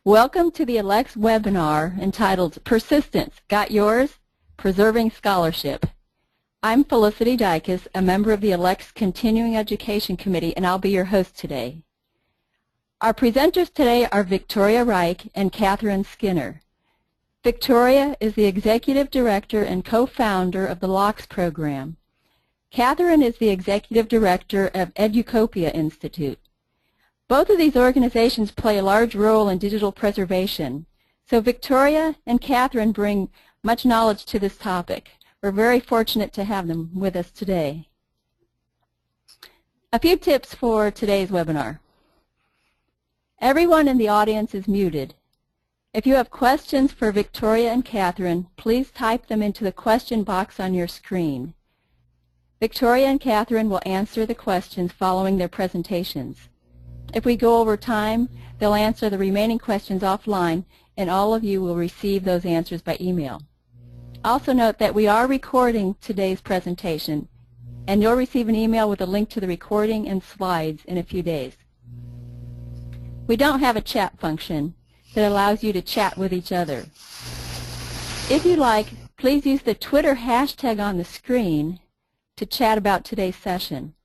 Welcome to the ALCTS webinar entitled Persistence, Got Yours? Preserving Scholarship. I'm Felicity Dykes, a member of the ALCTS Continuing Education Committee, and I'll be your host today. Our presenters today are Victoria Reich and Katherine Skinner. Victoria is the Executive Director and co-founder of the ALCTS program. Katherine is the Executive Director of Educopia Institute. Both of these organizations play a large role in digital preservation, so Victoria and Katherine bring much knowledge to this topic. We're very fortunate to have them with us today. A few tips for today's webinar. Everyone in the audience is muted. If you have questions for Victoria and Katherine, please type them into the question box on your screen. Victoria and Katherine will answer the questions following their presentations. If we go over time, they'll answer the remaining questions offline, and all of you will receive those answers by email. Also note that we are recording today's presentation, and you'll receive an email with a link to the recording and slides in a few days. We don't have a chat function that allows you to chat with each other. If you like, please use the Twitter hashtag on the screen to chat about today's session.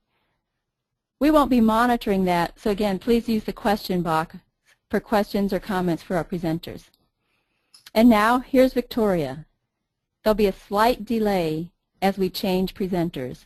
We won't be monitoring that, so again, please use the question box for questions or comments for our presenters. And now, here's Victoria. There'll be a slight delay as we change presenters.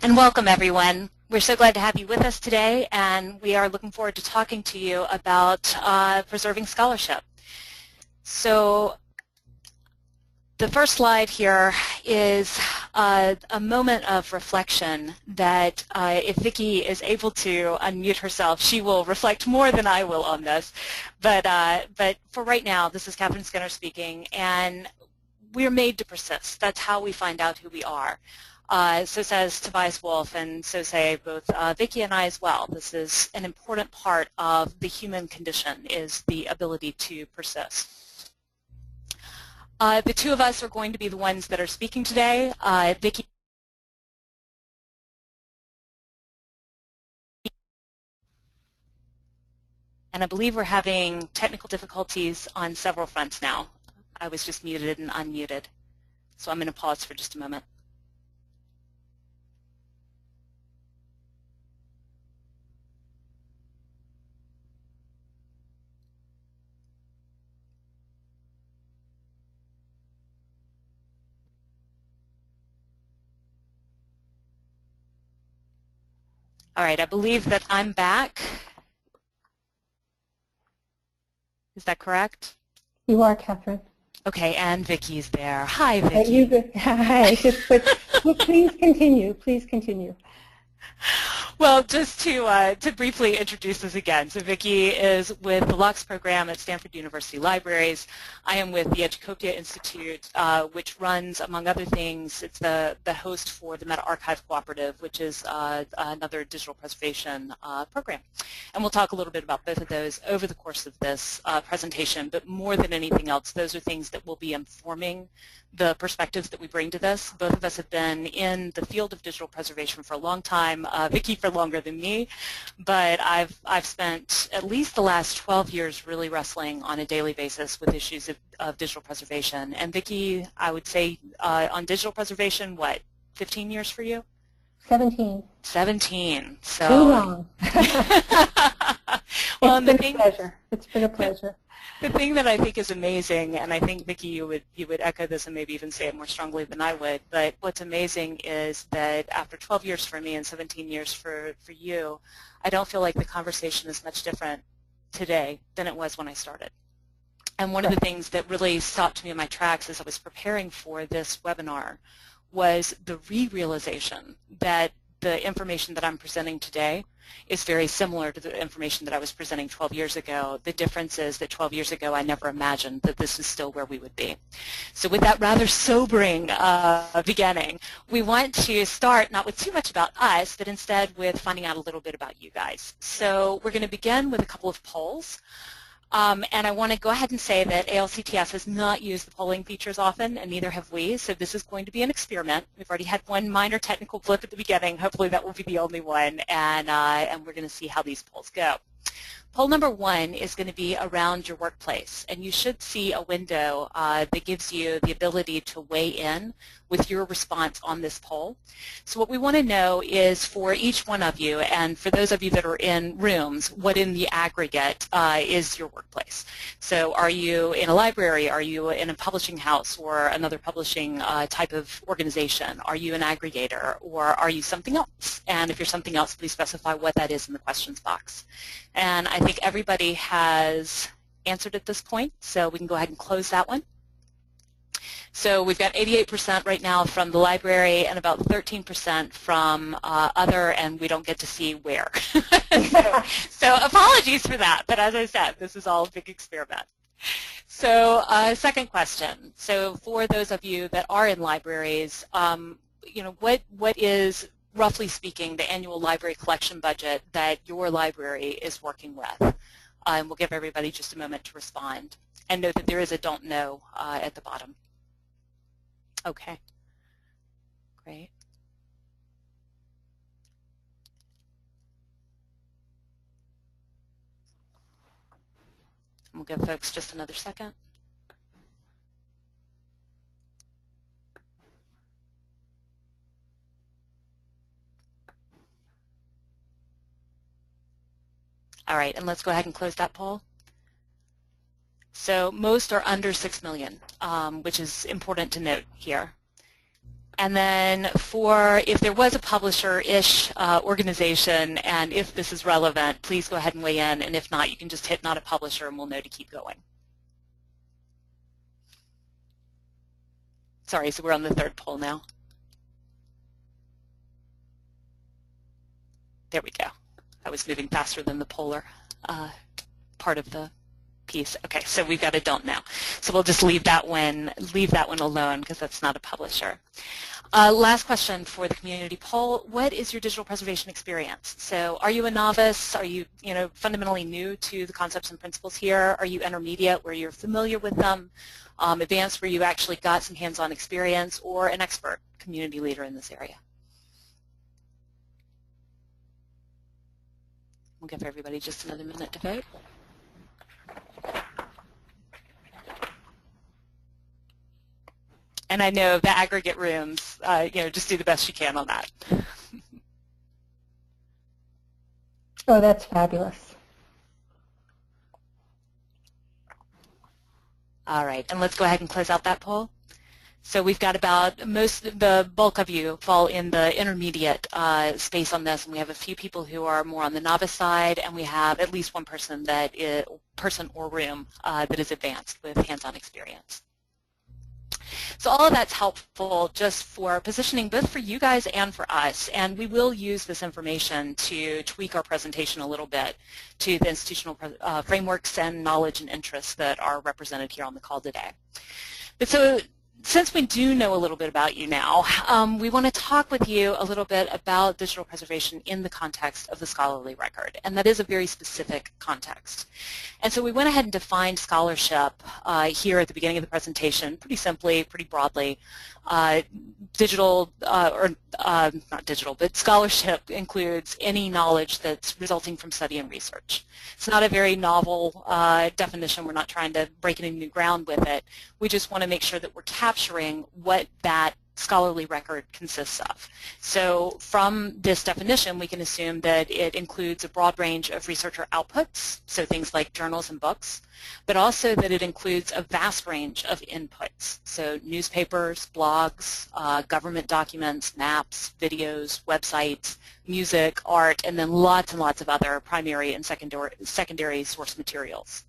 And welcome, everyone. We're so glad to have you with us today, and we are looking forward to talking to you about preserving scholarship. So the first slide here is a moment of reflection that if Vicki is able to unmute herself, she will reflect more than I will on this. But for right now, this is Katherine Skinner speaking, and we're made to persist. That's how we find out who we are. So says Tobias Wolff, and so say both Vicki and I as well. This is an important part of the human condition, is the ability to persist. The two of us are going to be the ones that are speaking today. Vicki and I believe we're having technical difficulties on several fronts now. I was just muted and unmuted. So I'm going to pause for just a moment. All right, I believe that I'm back. Is that correct? You are, Katherine. Okay, and Vicki's there. Hi, Vicki. Hi. Well, please continue. Please continue. Well, just to briefly introduce us again, so Vicki is with the ALCTS program at Stanford University Libraries. I am with the Educopia Institute, which runs, among other things, it's the host for the Meta Archive Cooperative, which is another digital preservation program. And we'll talk a little bit about both of those over the course of this presentation, but more than anything else, those are things that will be informing the perspectives that we bring to this. Both of us have been in the field of digital preservation for a long time, Vicki for longer than me, but I've spent at least the last 12 years really wrestling on a daily basis with issues of digital preservation. And Vicki, I would say on digital preservation, what, 15 years for you? 17. 17. So too long. Well, it's been a pleasure. It's been a pleasure. The thing that I think is amazing, and I think, Vicki, you would echo this and maybe even say it more strongly than I would, but what's amazing is that after 12 years for me and 17 years for you, I don't feel like the conversation is much different today than it was when I started. And one of the things that really stopped me in my tracks as I was preparing for this webinar was the realization that the information that I'm presenting today is very similar to the information that I was presenting 12 years ago. The difference is that 12 years ago I never imagined that this is still where we would be. So with that rather sobering beginning, we want to start not with too much about us, but instead with finding out a little bit about you guys. So we're going to begin with a couple of polls. And I want to go ahead and say that ALCTS has not used the polling features often, and neither have we, so this is going to be an experiment. We've already had one minor technical blip at the beginning. Hopefully that will be the only one, and we're going to see how these polls go. Poll number 1 is going to be around your workplace, and you should see a window that gives you the ability to weigh in with your response on this poll. So what we want to know is for each one of you, and for those of you that are in rooms, what in the aggregate is your workplace. So are you in a library? Are you in a publishing house or another publishing type of organization? Are you an aggregator, or are you something else? And if you're something else, please specify what that is in the questions box. And I think everybody has answered at this point, so we can go ahead and close that one. So we've got 88% right now from the library and about 13% from other, and we don't get to see where. so apologies for that, but as I said, this is all a big experiment. So second question. So for those of you that are in libraries, you know, what is, roughly speaking, the annual library collection budget that your library is working with? And we'll give everybody just a moment to respond. And note that there is a don't know at the bottom. Okay, great. We'll give folks just another second. All right, and let's go ahead and close that poll. So most are under 6 million, which is important to note here. And then for, if there was a publisher-ish organization, and if this is relevant, please go ahead and weigh in, and if not, you can just hit not a publisher and we'll know to keep going. Sorry, so we're on the third poll now. There we go. I was moving faster than the polar part of the piece. Okay, so we've got a don't know. So we'll just leave that one alone because that's not a publisher. Last question for the community poll. What is your digital preservation experience? So are you a novice? Are you, fundamentally new to the concepts and principles here? Are you intermediate where you're familiar with them? Advanced where you actually got some hands-on experience, or an expert community leader in this area? We'll give everybody just another minute to vote. And I know the aggregate rooms, just do the best you can on that. Oh, that's fabulous. All right, and let's go ahead and close out that poll. So we've got about the bulk of you fall in the intermediate space on this, and we have a few people who are more on the novice side, and we have at least one person or room that is advanced with hands-on experience. So all of that's helpful just for positioning both for you guys and for us, and we will use this information to tweak our presentation a little bit to the institutional frameworks and knowledge and interests that are represented here on the call today. But so since we do know a little bit about you now, we want to talk with you a little bit about digital preservation in the context of the scholarly record, and that is a very specific context. And so we went ahead and defined scholarship here at the beginning of the presentation pretty simply, pretty broadly. Digital, not digital, but scholarship includes any knowledge that's resulting from study and research. It's not a very novel definition. We're not trying to break any new ground with it. We just want to make sure that we're capturing what that scholarly record consists of. So from this definition, we can assume that it includes a broad range of researcher outputs, so things like journals and books, but also that it includes a vast range of inputs, so newspapers, blogs, government documents, maps, videos, websites, music, art, and then lots and lots of other primary and secondary source materials.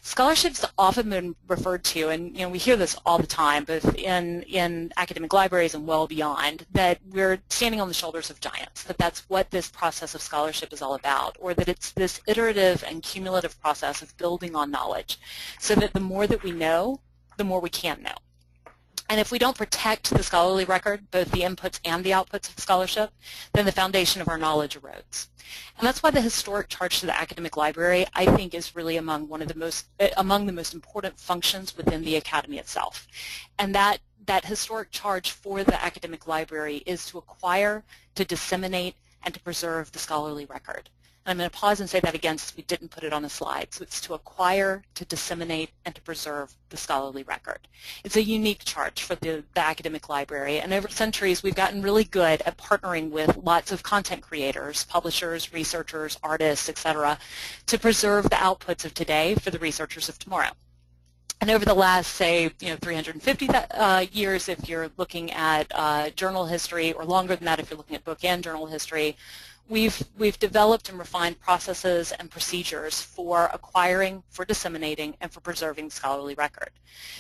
Scholarship's often been referred to, and we hear this all the time, both in academic libraries and well beyond, that we're standing on the shoulders of giants, that that's what this process of scholarship is all about, or that it's this iterative and cumulative process of building on knowledge, so that the more that we know, the more we can know. And if we don't protect the scholarly record, both the inputs and the outputs of scholarship, then the foundation of our knowledge erodes. And that's why the historic charge to the academic library, I think, is really among the most important functions within the academy itself. And that historic charge for the academic library is to acquire, to disseminate, and to preserve the scholarly record. I'm going to pause and say that again since we didn't put it on a slide. So it's to acquire, to disseminate, and to preserve the scholarly record. It's a unique charge for the academic library, and over centuries we've gotten really good at partnering with lots of content creators, publishers, researchers, artists, etc., to preserve the outputs of today for the researchers of tomorrow. And over the last, say, 350 years, if you're looking at journal history, or longer than that if you're looking at book and journal history, we've developed and refined processes and procedures for acquiring, for disseminating, and for preserving the scholarly record.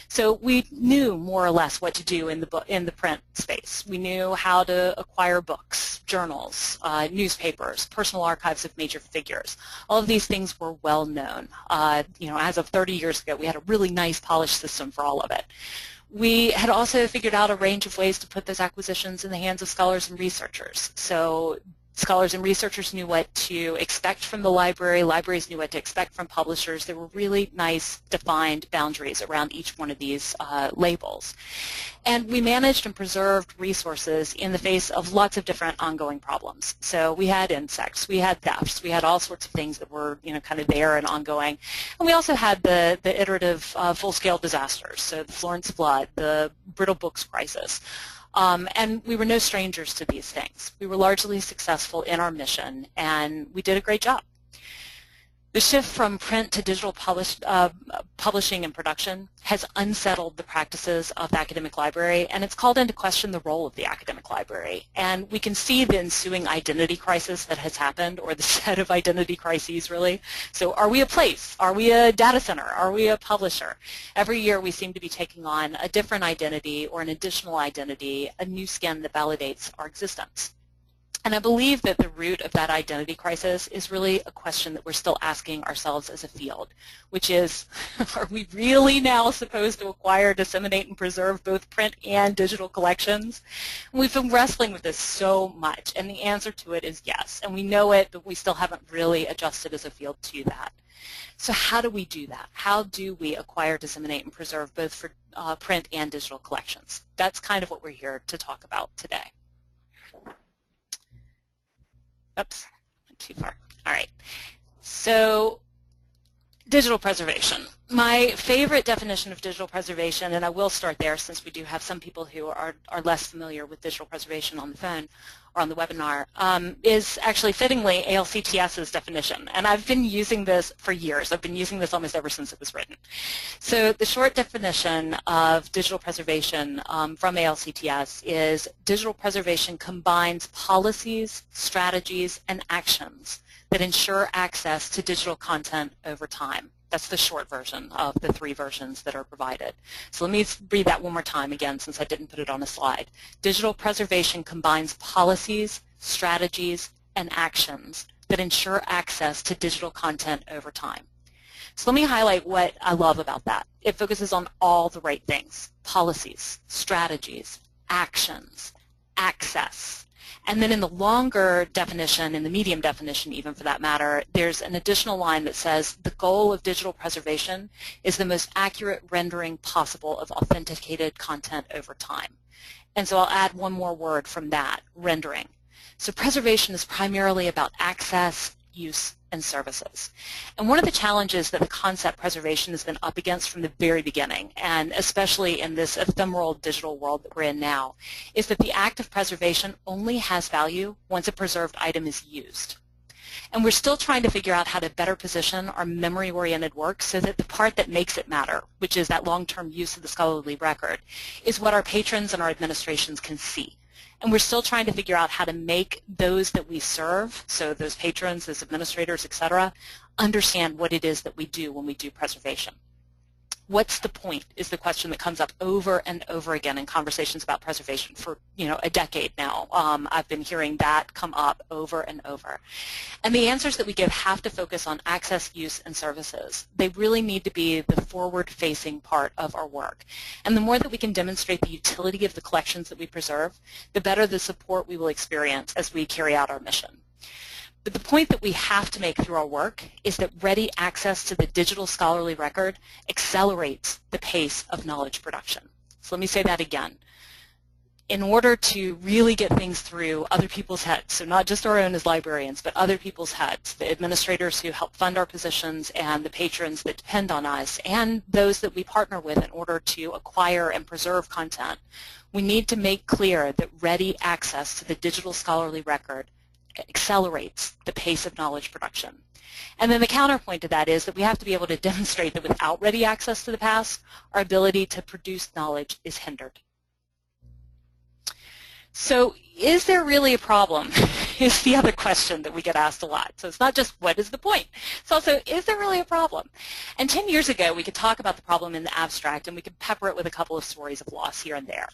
So we knew more or less what to do in the print space. We knew how to acquire books, journals, newspapers, personal archives of major figures. All of these things were well known. As of 30 years ago, we had a really nice polished system for all of it. We had also figured out a range of ways to put those acquisitions in the hands of scholars and researchers. So scholars and researchers knew what to expect from the library. Libraries knew what to expect from publishers. There were really nice defined boundaries around each one of these labels. And we managed and preserved resources in the face of lots of different ongoing problems. So we had insects, we had thefts, we had all sorts of things that were kind of there and ongoing. And we also had the iterative full-scale disasters, so the Florence flood, the brittle books crisis. And we were no strangers to these things. We were largely successful in our mission, and we did a great job. The shift from print to digital publishing and production has unsettled the practices of the academic library, and it's called into question the role of the academic library. And we can see the ensuing identity crisis that has happened, or the set of identity crises, really. So are we a place? Are we a data center? Are we a publisher? Every year we seem to be taking on a different identity or an additional identity, a new skin that validates our existence. And I believe that the root of that identity crisis is really a question that we're still asking ourselves as a field, which is, are we really now supposed to acquire, disseminate, and preserve both print and digital collections? And we've been wrestling with this so much, and the answer to it is yes. And we know it, but we still haven't really adjusted as a field to that. So how do we do that? How do we acquire, disseminate, and preserve both for print and digital collections? That's kind of what we're here to talk about today. Oops, went too far. All right. So digital preservation. My favorite definition of digital preservation, and I will start there since we do have some people who are less familiar with digital preservation on the phone or on the webinar, is actually fittingly ALCTS's definition. And I've been using this for years. I've been using this almost ever since it was written. So the short definition of digital preservation from ALCTS is digital preservation combines policies, strategies, and actions that ensure access to digital content over time. That's the short version of the 3 versions that are provided. So let me read that one more time again since I didn't put it on a slide. Digital preservation combines policies, strategies, and actions that ensure access to digital content over time. So let me highlight what I love about that. It focuses on all the right things: policies, strategies, actions, access. And then in the longer definition, in the medium definition even for that matter, there's an additional line that says the goal of digital preservation is the most accurate rendering possible of authenticated content over time. And so I'll add one more word from that, rendering. So preservation is primarily about access, use, and services. And one of the challenges that the concept preservation has been up against from the very beginning, and especially in this ephemeral digital world that we're in now, is that the act of preservation only has value once a preserved item is used. And we're still trying to figure out how to better position our memory-oriented work so that the part that makes it matter, which is that long-term use of the scholarly record, is what our patrons and our administrations can see. And we're still trying to figure out how to make those that we serve, so those patrons, those administrators, etc., understand what it is that we do when we do preservation. What's the point is the question that comes up over and over again in conversations about preservation for, a decade now. I've been hearing that come up over and over. And the answers that we give have to focus on access, use, and services. They really need to be the forward-facing part of our work. And the more that we can demonstrate the utility of the collections that we preserve, the better the support we will experience as we carry out our mission. But the point that we have to make through our work is that ready access to the digital scholarly record accelerates the pace of knowledge production. So let me say that again. In order to really get things through other people's heads, so not just our own as librarians, but other people's heads, the administrators who help fund our positions and the patrons that depend on us, and those that we partner with in order to acquire and preserve content, we need to make clear that ready access to the digital scholarly record accelerates the pace of knowledge production. And then the counterpoint to that is that we have to be able to demonstrate that without ready access to the past, our ability to produce knowledge is hindered. So is there really a problem is the other question that we get asked a lot. So it's not just what is the point, it's also is there really a problem? And 10 years ago we could talk about the problem in the abstract and we could pepper it with a couple of stories of loss here and there.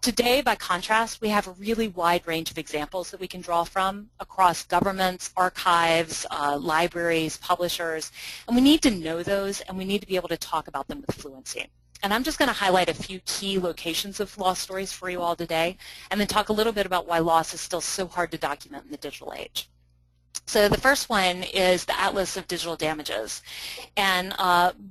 Today, by contrast, we have a really wide range of examples that we can draw from across governments, archives, libraries, publishers, and we need to know those and we need to be able to talk about them with fluency. And I'm just going to highlight a few key locations of loss stories for you all today, and then talk a little bit about why loss is still so hard to document in the digital age. So the first one is the Atlas of Digital Damages. And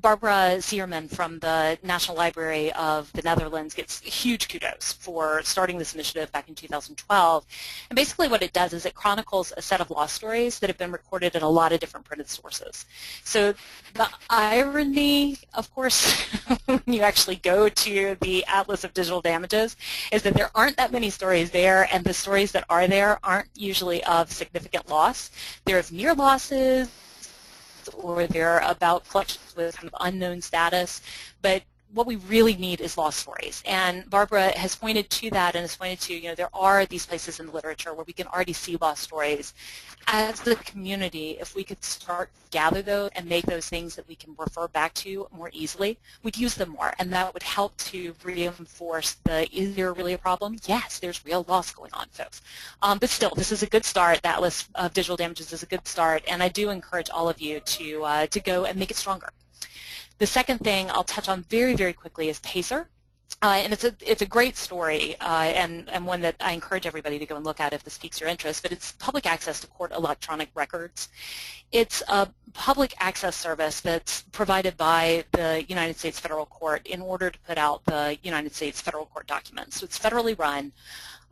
Barbara Sierman from the National Library of the Netherlands gets huge kudos for starting this initiative back in 2012. And basically what it does is it chronicles a set of loss stories that have been recorded in a lot of different printed sources. So the irony, of course, when you actually go to the Atlas of Digital Damages is that there aren't that many stories there, and the stories that are there aren't usually of significant loss. They're of near losses, or they're about collections with kind of unknown status, but what we really need is lost stories. And Barbara has pointed to that and has pointed to, there are these places in the literature where we can already see lost stories. As the community, if we could start to gather those and make those things that we can refer back to more easily, we'd use them more, and that would help to reinforce the, is there really a problem? Yes, there's real loss going on, folks. But still, this is a good start. The Atlas of Digital Damages is a good start, and I do encourage all of you to go and make it stronger. The second thing I'll touch on very, very quickly is PACER. And it's a great story and one that I encourage everybody to go and look at if this piques your interest, but it's public access to court electronic records. It's a public access service that's provided by the United States Federal Court in order to put out the United States Federal Court documents. So it's federally run,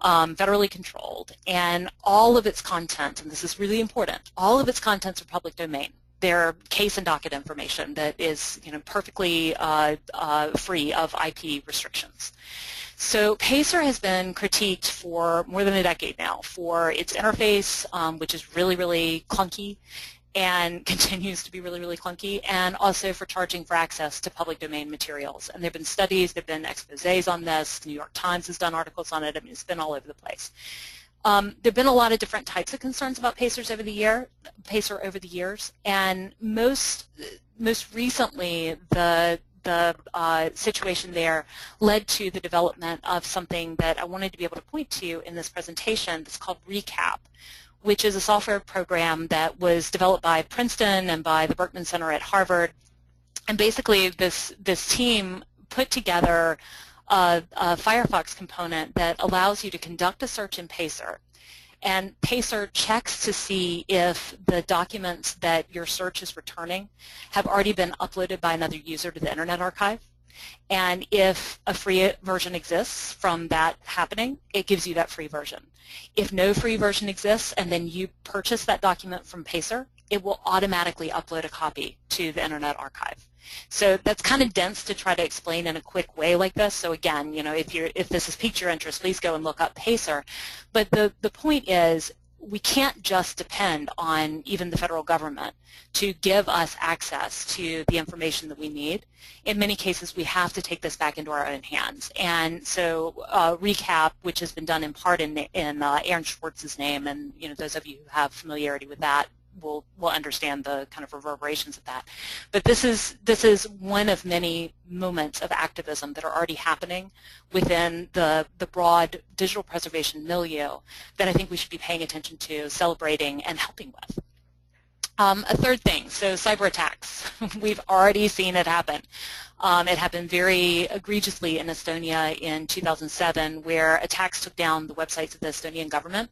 federally controlled, and all of its content, and this is really important, all of its contents are public domain. They're case and docket information that is, perfectly free of IP restrictions. So PACER has been critiqued for more than a decade now for its interface, which is really, really clunky and continues to be really, really clunky, and also for charging for access to public domain materials. And there have been studies, there have been exposés on this, the New York Times has done articles on it, I mean, it's been all over the place. There have been a lot of different types of concerns about PACER over the years, and most recently the situation there led to the development of something that I wanted to be able to point to in this presentation that's called RECAP, which is a software program that was developed by Princeton and by the Berkman Center at Harvard. And basically this team put together a Firefox component that allows you to conduct a search in PACER, and PACER checks to see if the documents that your search is returning have already been uploaded by another user to the Internet Archive. And if a free version exists from that happening, it gives you that free version. If no free version exists and then you purchase that document from PACER, it will automatically upload a copy to the Internet Archive. So that's kind of dense to try to explain in a quick way like this. So again, if this has piqued your interest, please go and look up PACER. But the point is, we can't just depend on even the federal government to give us access to the information that we need. In many cases, we have to take this back into our own hands. And so RECAP, which has been done in part in Aaron Schwartz's name, and those of you who have familiarity with that will understand the kind of reverberations of that. But this is one of many moments of activism that are already happening within the broad digital preservation milieu that I think we should be paying attention to, celebrating, and helping with. A third thing, so cyber attacks. We've already seen it happen. It happened very egregiously in Estonia in 2007, where attacks took down the websites of the Estonian government.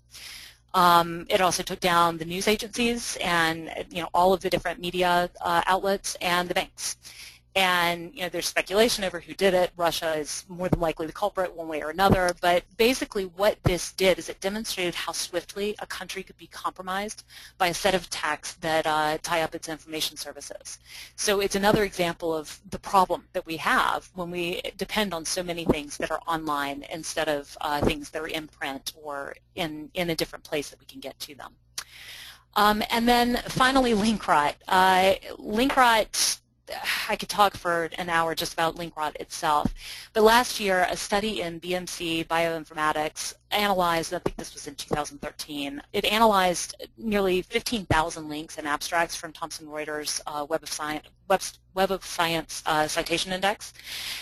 It also took down the news agencies and all of the different media outlets and the banks. And there's speculation over who did it. Russia is more than likely the culprit one way or another. But basically what this did is it demonstrated how swiftly a country could be compromised by a set of attacks that tie up its information services. So it's another example of the problem that we have when we depend on so many things that are online instead of things that are in print or in a different place that we can get to them. And then finally, link rot. Link rot, I could talk for an hour just about link rot itself, but last year a study in BMC Bioinformatics analyzed, I think this was in 2013, it analyzed nearly 15,000 links and abstracts from Thomson Reuters Web of Science Citation Index,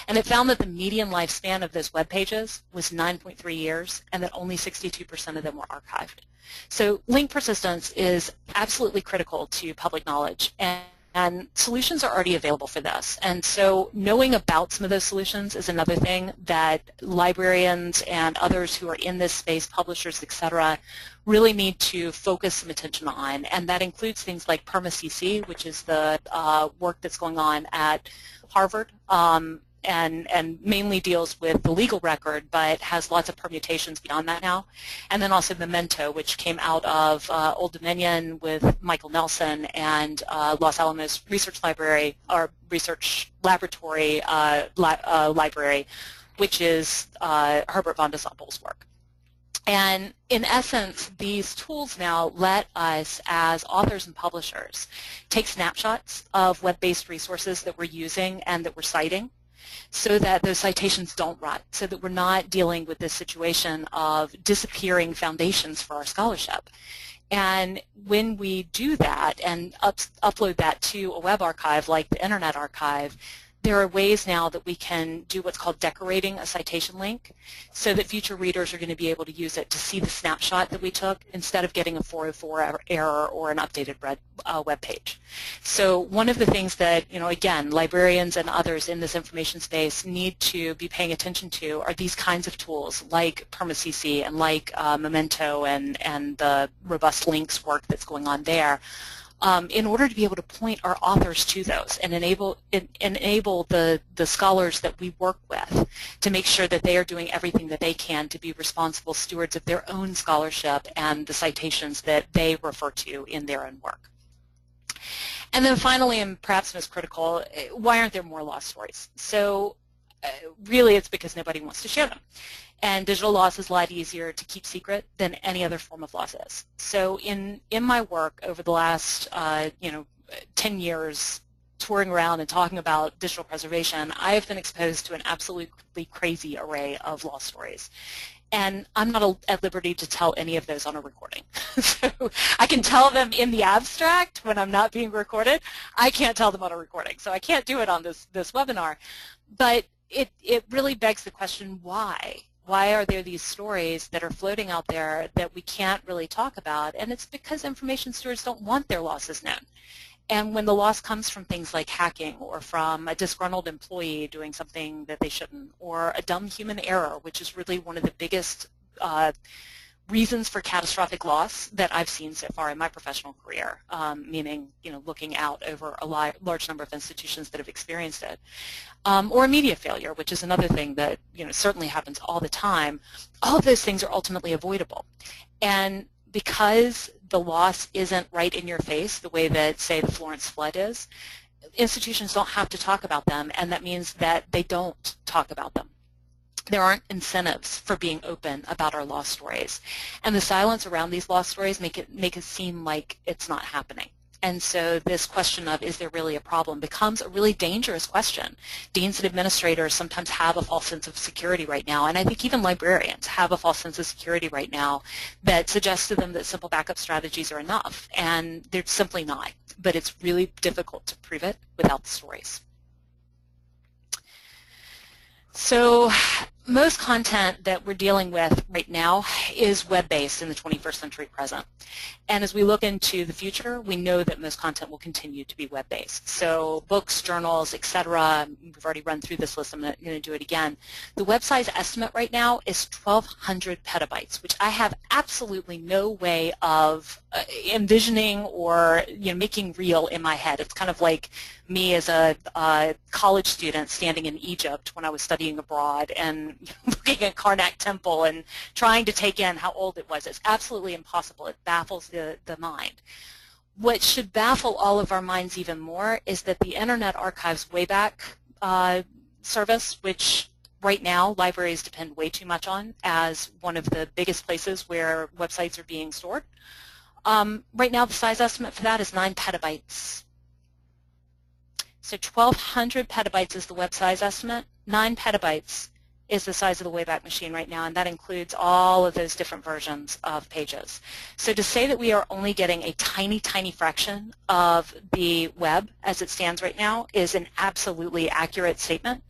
and it found that the median lifespan of those web pages was 9.3 years and that only 62% of them were archived. So link persistence is absolutely critical to public knowledge, and solutions are already available for this. And so knowing about some of those solutions is another thing that librarians and others who are in this space, publishers, etc., really need to focus some attention on. And that includes things like PermaCC, which is the work that's going on at Harvard, and mainly deals with the legal record, but has lots of permutations beyond that now. And then also Memento, which came out of Old Dominion with Michael Nelson and Los Alamos Research Library, or Research Laboratory Library, which is Herbert von der Sompel's work. And in essence, these tools now let us, as authors and publishers, take snapshots of web-based resources that we're using and that we're citing, so that those citations don't rot, so that we're not dealing with this situation of disappearing foundations for our scholarship. And when we do that and upload that to a web archive like the Internet Archive, there are ways now that we can do what's called decorating a citation link so that future readers are going to be able to use it to see the snapshot that we took instead of getting a 404 error or an updated web page. So one of the things that, again, librarians and others in this information space need to be paying attention to are these kinds of tools like PermaCC and like Memento and the robust links work that's going on there. In order to be able to point our authors to those and enable the scholars that we work with to make sure that they are doing everything that they can to be responsible stewards of their own scholarship and the citations that they refer to in their own work. And then finally, and perhaps most critical, why aren't there more lost stories? So really it's because nobody wants to share them. And digital loss is a lot easier to keep secret than any other form of loss is. So in my work over the last 10 years touring around and talking about digital preservation, I have been exposed to an absolutely crazy array of loss stories. And I'm not at liberty to tell any of those on a recording. So I can tell them in the abstract when I'm not being recorded. I can't tell them on a recording. So I can't do it on this webinar. But it really begs the question, why? Why are there these stories that are floating out there that we can't really talk about? And it's because information stewards don't want their losses known. And when the loss comes from things like hacking or from a disgruntled employee doing something that they shouldn't, or a dumb human error, which is really one of the biggest reasons for catastrophic loss that I've seen so far in my professional career, meaning looking out over a large number of institutions that have experienced it, or a media failure, which is another thing that certainly happens all the time. All of those things are ultimately avoidable, and because the loss isn't right in your face the way that, say, the Florence flood is, institutions don't have to talk about them, and that means that they don't talk about them. there aren't incentives for being open about our law stories. And the silence around these law stories make it seem like it's not happening. And so this question of, is there really a problem, becomes a really dangerous question. Deans and administrators sometimes have a false sense of security right now, and I think even librarians have a false sense of security right now that suggests to them that simple backup strategies are enough, and they're simply not. But it's really difficult to prove it without the stories. So most content that we're dealing with right now is web-based in the 21st century present. And as we look into the future, we know that most content will continue to be web-based. So books, journals, etc. We've already run through this list. I'm not going to do it again. The web size estimate right now is 1,200 petabytes, which I have absolutely no way of envisioning or making real in my head. It's kind of like me as a college student standing in Egypt when I was studying abroad and looking at Karnak Temple and trying to take in how old it was. It's absolutely impossible. It baffles the mind. What should baffle all of our minds even more is that the Internet Archive's Wayback service, which right now libraries depend way too much on as one of the biggest places where websites are being stored, right now the size estimate for that is 9 petabytes. So 1,200 petabytes is the web size estimate. 9 petabytes is the size of the Wayback Machine right now, and that includes all of those different versions of pages. So to say that we are only getting a tiny, tiny fraction of the web as it stands right now is an absolutely accurate statement.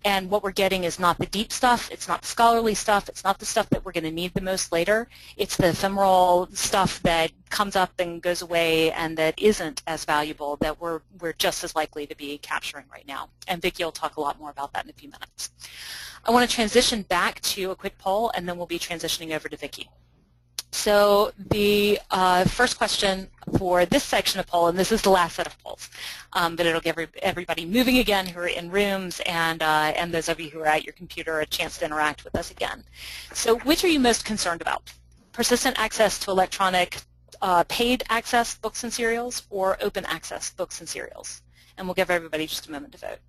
And what we're getting is not the deep stuff, it's not the scholarly stuff, it's not the stuff that we're going to need the most later. It's the ephemeral stuff that comes up and goes away and that isn't as valuable that we're just as likely to be capturing right now. And Vicki will talk a lot more about that in a few minutes. I want to transition back to a quick poll, and then we'll be transitioning over to Vicki. So the first question for this section of poll, and this is the last set of polls, but it'll give everybody moving again who are in rooms and those of you who are at your computer a chance to interact with us again. So which are you most concerned about? Persistent access to electronic paid access books and serials, or open access books and serials? And we'll give everybody just a moment to vote.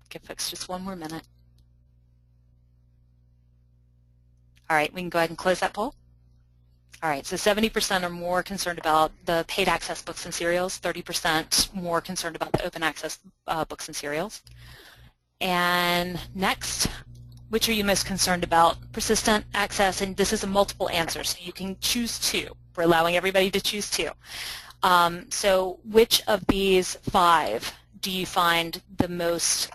Give folks just one more minute. All right, we can go ahead and close that poll. All right, so 70% are more concerned about the paid access books and serials, 30% more concerned about the open access books and serials. And next, which are you most concerned about? Persistent access, and this is a multiple answer, so you can choose two. We're allowing everybody to choose two. So which of these 5 do you find the most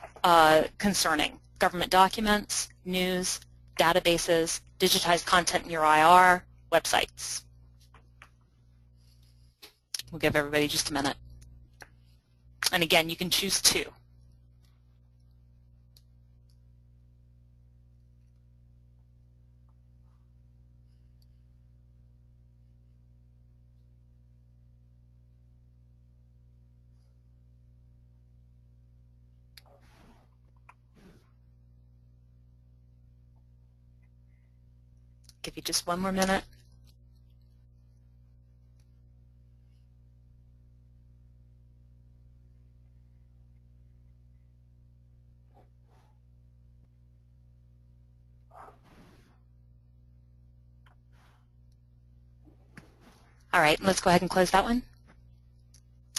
concerning? Government documents, news, databases, digitized content in your IR, websites. We'll give everybody just a minute. And again, you can choose 2. Give you just one more minute. All right, let's go ahead and close that one.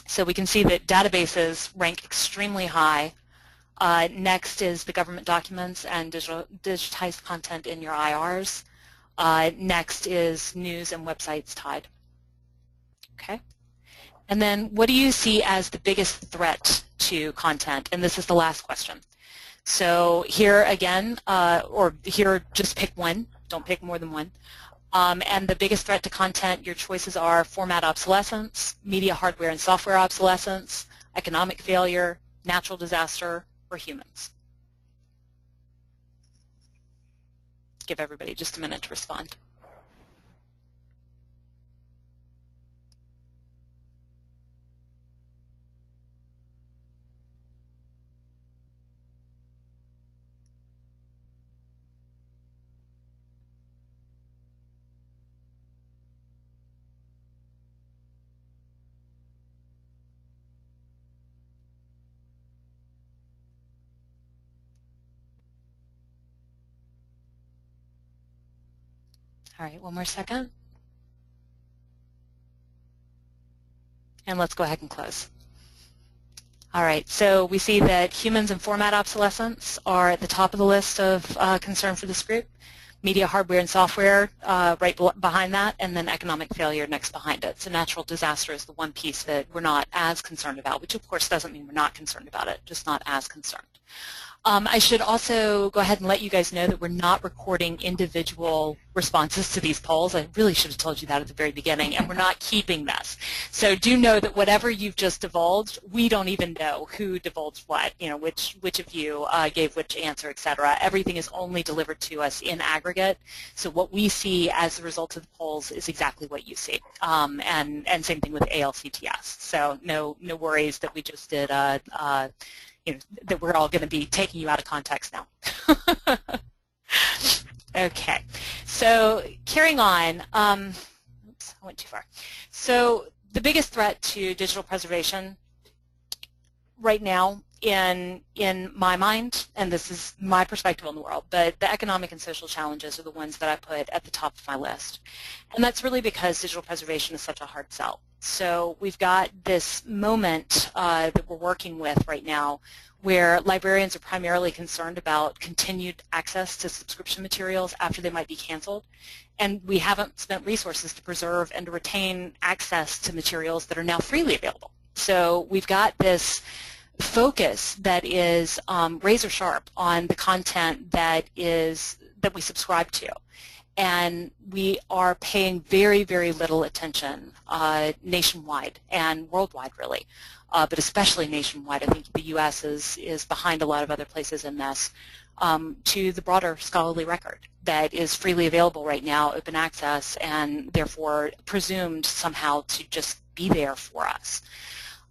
So we can see that databases rank extremely high. Next is the government documents and digitized content in your IRs. Next is news and websites tied. Okay. And then what do you see as the biggest threat to content? And this is the last question. So here again, or here just pick one. Don't pick more than one. And the biggest threat to content, your choices are format obsolescence, media hardware and software obsolescence, economic failure, natural disaster, or humans. Give everybody just a minute to respond. All right, one more second. And let's go ahead and close. All right, so we see that humans and format obsolescence are at the top of the list of concern for this group. Media, hardware, and software right behind that, and then economic failure next behind it. So natural disaster is the one piece that we're not as concerned about, which of course doesn't mean we're not concerned about it, just not as concerned. I should also go ahead and let you guys know that we're not recording individual responses to these polls. I really should have told you that at the very beginning, and we're not keeping this. So do know that whatever you've just divulged, we don't even know who divulged what, you know, which of you gave which answer, et cetera. Everything is only delivered to us in aggregate. So what we see as the result of the polls is exactly what you see. And same thing with ALCTS. So no worries that we just did you know, that we're all going to be taking you out of context now. Okay, so carrying on, oops, I went too far. So the biggest threat to digital preservation right now in my mind, and this is my perspective on the world, but the economic and social challenges are the ones that I put at the top of my list. And that's really because digital preservation is such a hard sell. So we've got this moment that we're working with right now where librarians are primarily concerned about continued access to subscription materials after they might be canceled. And we haven't spent resources to preserve and to retain access to materials that are now freely available. So we've got this focus that is razor sharp on the content that we subscribe to. And we are paying very, very little attention nationwide and worldwide, really, but especially nationwide. I think the U.S. is behind a lot of other places in this, to the broader scholarly record that is freely available right now, open access, and therefore presumed somehow to just be there for us.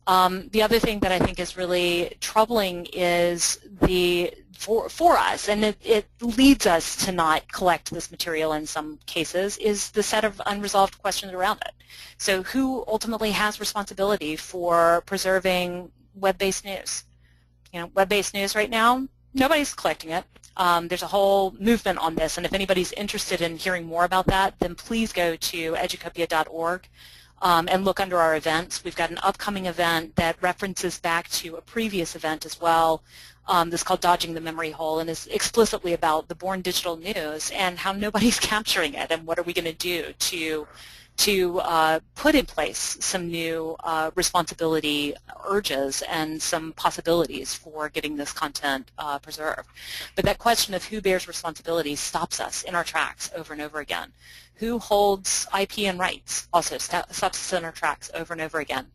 The other thing that I think is really troubling is for us, and it leads us to not collect this material in some cases, is the set of unresolved questions around it. So who ultimately has responsibility for preserving web-based news? You know, web-based news right now, nobody's collecting it. There's a whole movement on this, and if anybody's interested in hearing more about that, then please go to educopia.org. And look under our events. We've got an upcoming event that references back to a previous event as well. This is called Dodging the Memory Hole, and is explicitly about the born digital news and how nobody's capturing it, and what are we going to do to put in place some new responsibility urges and some possibilities for getting this content preserved. But that question of who bears responsibility stops us in our tracks over and over again. Who holds IP and rights also stops us in our tracks over and over again.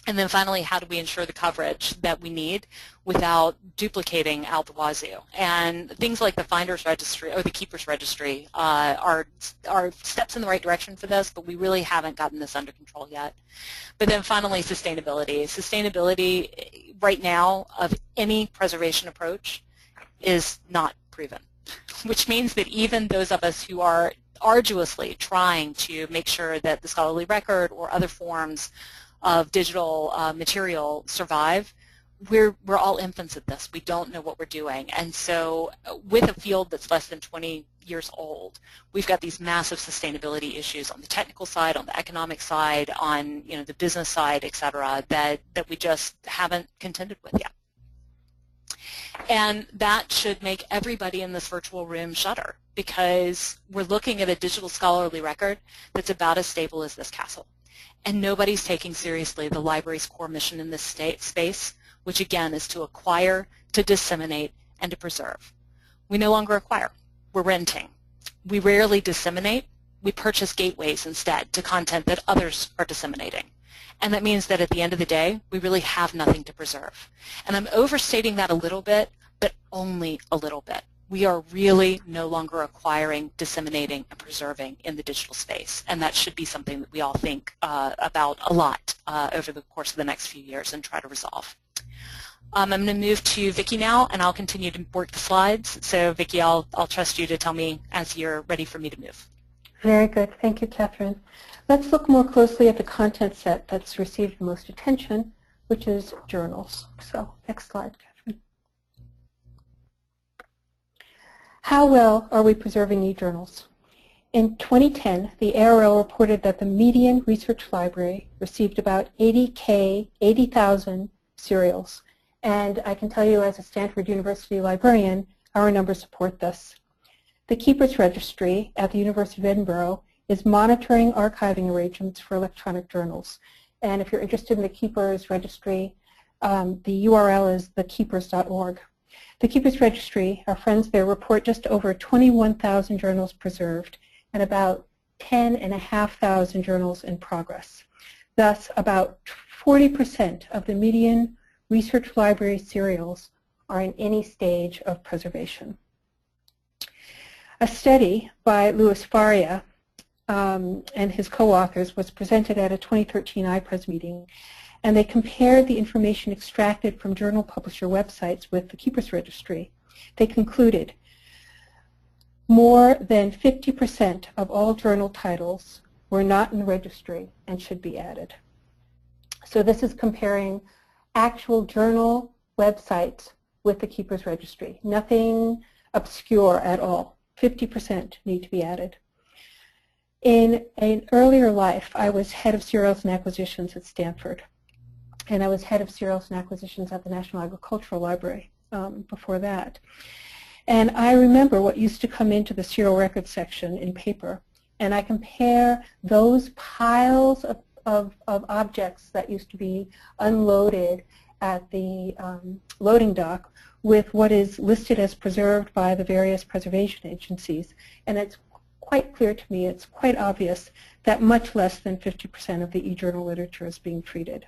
And then finally, how do we ensure the coverage that we need without duplicating out the wazoo? And things like the Finder's Registry or the Keeper's Registry are steps in the right direction for this, but we really haven't gotten this under control yet. But then finally, sustainability. Sustainability right now of any preservation approach is not proven, which means that even those of us who are arduously trying to make sure that the scholarly record or other forms of digital material survive, we're all infants at this. We don't know what we're doing. And so with a field that's less than 20 years old, we've got these massive sustainability issues on the technical side, on the economic side, on the business side, et cetera, that we just haven't contended with yet. And that should make everybody in this virtual room shudder, because we're looking at a digital scholarly record that's about as stable as this castle. And nobody's taking seriously the library's core mission in this space, which again is to acquire, to disseminate, and to preserve. We no longer acquire, we're renting. We rarely disseminate, we purchase gateways instead to content that others are disseminating. And that means that at the end of the day, we really have nothing to preserve. And I'm overstating that a little bit, but only a little bit. We are really no longer acquiring, disseminating, and preserving in the digital space. And that should be something that we all think about a lot over the course of the next few years and try to resolve. I'm going to move to Vicki now, and I'll continue to work the slides. So Vicki, I'll trust you to tell me as you're ready for me to move. Very good. Thank you, Katherine. Let's look more closely at the content set that's received the most attention, which is journals. So next slide, Katherine. How well are we preserving e-journals? In 2010, the ARL reported that the median research library received about 80,000 serials. And I can tell you as a Stanford University librarian, our numbers support this. The Keepers Registry at the University of Edinburgh is monitoring archiving arrangements for electronic journals. And if you're interested in the Keepers Registry, the URL is thekeepers.org. The Keepers Registry, our friends there, report just over 21,000 journals preserved and about 10,500 journals in progress. Thus, about 40% of the median research library serials are in any stage of preservation. A study by Louis Faria and his co-authors was presented at a 2013 IPRES meeting, and they compared the information extracted from journal publisher websites with the Keepers Registry. They concluded more than 50% of all journal titles were not in the registry and should be added. So this is comparing actual journal websites with the Keepers Registry. Nothing obscure at all. 50% need to be added. In an earlier life, I was head of serials and acquisitions at Stanford. And I was head of serials and acquisitions at the National Agricultural Library before that. And I remember what used to come into the serial records section in paper. And I compare those piles of objects that used to be unloaded at the loading dock with what is listed as preserved by the various preservation agencies. And it's quite clear to me, it's quite obvious, that much less than 50% of the e-journal literature is being treated.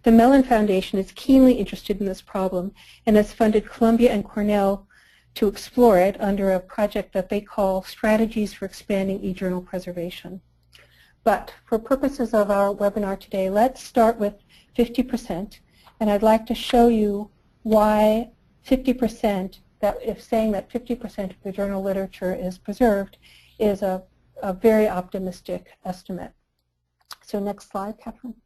The Mellon Foundation is keenly interested in this problem and has funded Columbia and Cornell to explore it under a project that they call Strategies for Expanding E-Journal Preservation. But for purposes of our webinar today, let's start with 50%, and I'd like to show you why 50%, that if saying that 50% of the journal literature is preserved is a very optimistic estimate. So next slide, Katherine.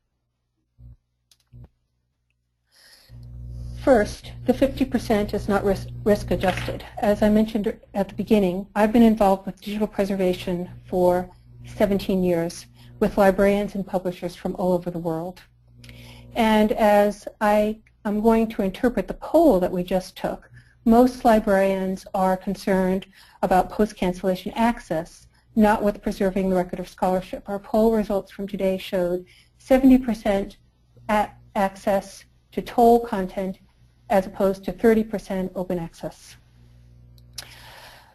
First, the 50% is not risk adjusted. As I mentioned at the beginning, I've been involved with digital preservation for 17 years with librarians and publishers from all over the world. And as I'm going to interpret the poll that we just took, most librarians are concerned about post-cancellation access, not with preserving the record of scholarship. Our poll results from today showed 70% access to toll content as opposed to 30% open access.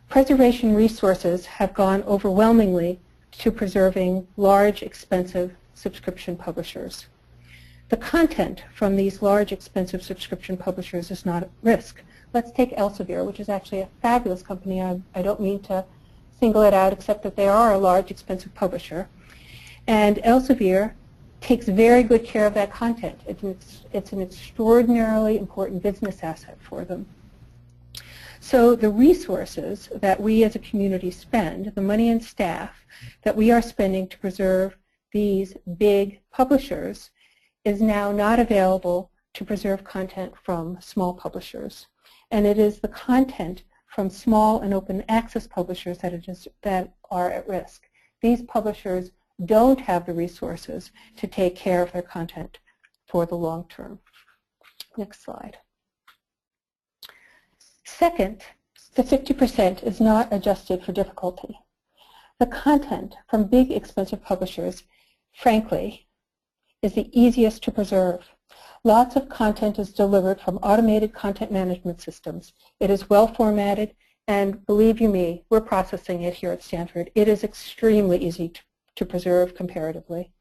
Preservation resources have gone overwhelmingly to preserving large, expensive subscription publishers. The content from these large, expensive subscription publishers is not at risk. Let's take Elsevier, which is actually a fabulous company. I don't mean to single it out, except that they are a large, expensive publisher. And Elsevier takes very good care of that content. It's an extraordinarily important business asset for them. So the resources that we as a community spend, the money and staff that we are spending to preserve these big publishers, is now not available to preserve content from small publishers. And it is the content from small and open access publishers that are at risk. These publishers don't have the resources to take care of their content for the long term. Next slide. Second, the 50% is not adjusted for difficulty. The content from big, expensive publishers, frankly, is the easiest to preserve. Lots of content is delivered from automated content management systems. It is well formatted, and believe you me, we're processing it here at Stanford. It is extremely easy to preserve comparatively.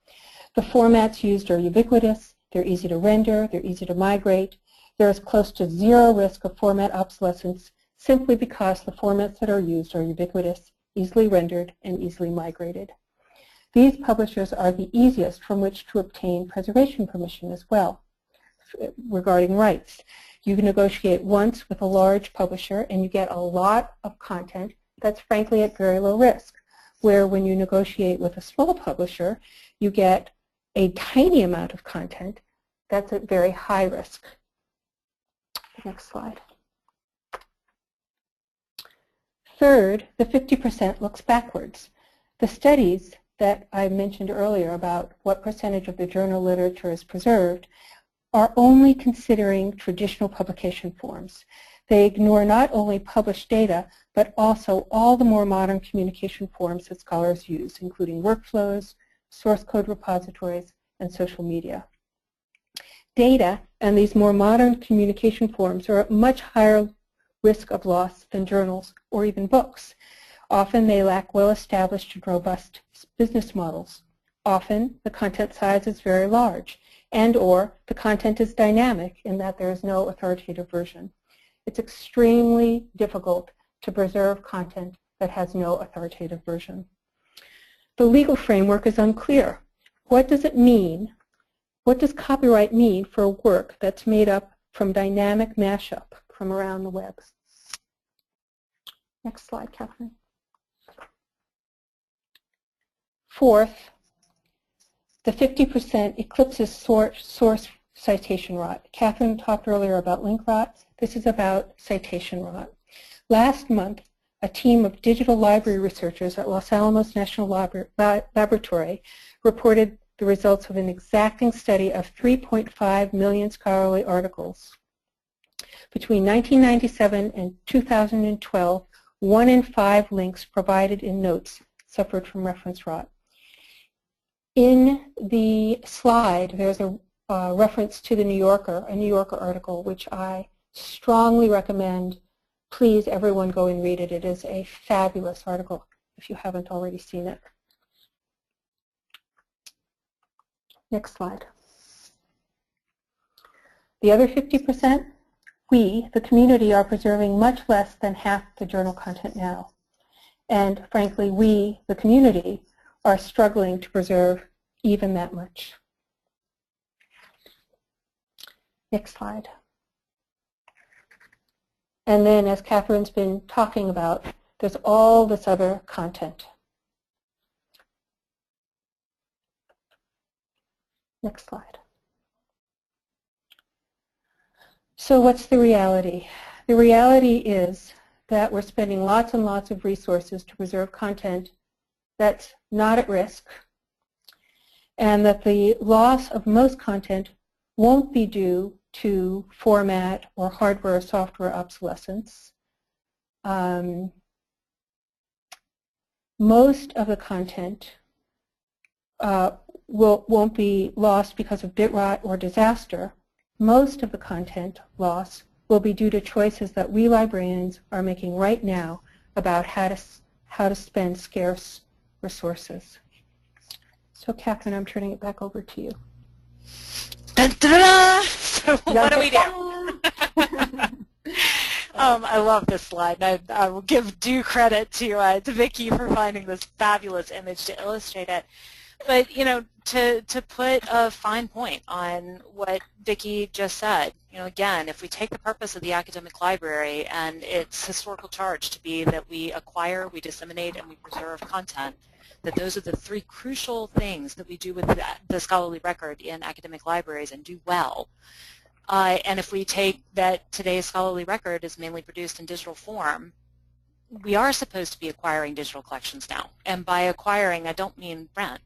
The formats used are ubiquitous, they're easy to render, they're easy to migrate. There is close to zero risk of format obsolescence simply because the formats that are used are ubiquitous, easily rendered, and easily migrated. These publishers are the easiest from which to obtain preservation permission as well regarding rights. You can negotiate once with a large publisher and you get a lot of content that's frankly at very low risk, where when you negotiate with a small publisher, you get a tiny amount of content that's at very high risk. Next slide. Third, the 50% looks backwards. The studies that I mentioned earlier about what percentage of the journal literature is preserved are only considering traditional publication forms. They ignore not only published data, but also all the more modern communication forms that scholars use, including workflows, source code repositories, and social media. Data and these more modern communication forms are at much higher risk of loss than journals or even books. Often they lack well-established and robust business models. Often the content size is very large, and or the content is dynamic in that there is no authoritative version. It's extremely difficult to preserve content that has no authoritative version. The legal framework is unclear. What does it mean? What does copyright mean for a work that's made up from dynamic mashup from around the web? Next slide, Katherine. Fourth, the 50% Eclipses source citation rot. Katherine talked earlier about link rot. This is about citation rot. Last month, a team of digital library researchers at Los Alamos National Laboratory reported the results of an exacting study of 3.5 million scholarly articles. Between 1997 and 2012, 1 in 5 links provided in notes suffered from reference rot. In the slide, there's a reference to the New Yorker, a New Yorker article, which I strongly recommend. Please, everyone go and read it. It is a fabulous article if you haven't already seen it. Next slide. The other 50%, we, the community, are preserving much less than half the journal content now. And frankly, we, the community, are struggling to preserve even that much. Next slide. And then, as Katherine's been talking about, there's all this other content. Next slide. So what's the reality? The reality is that we're spending lots and lots of resources to preserve content that's not at risk, and that the loss of most content won't be due to format or hardware or software obsolescence. Most of the content won't be lost because of bit rot or disaster. Most of the content loss will be due to choices that we librarians are making right now about how to spend scarce resources. So, Katherine, I'm turning it back over to you. Dun, dun, dun. So what do we do? I love this slide. I will give due credit to Vicki for finding this fabulous image to illustrate it. But, you know, to put a fine point on what Vicki just said, you know, again, if we take the purpose of the academic library and its historical charge to be that we acquire, we disseminate, and we preserve content, that those are the three crucial things that we do with the scholarly record in academic libraries and do well. And if we take that today's scholarly record is mainly produced in digital form, we are supposed to be acquiring digital collections now. And by acquiring, I don't mean rent.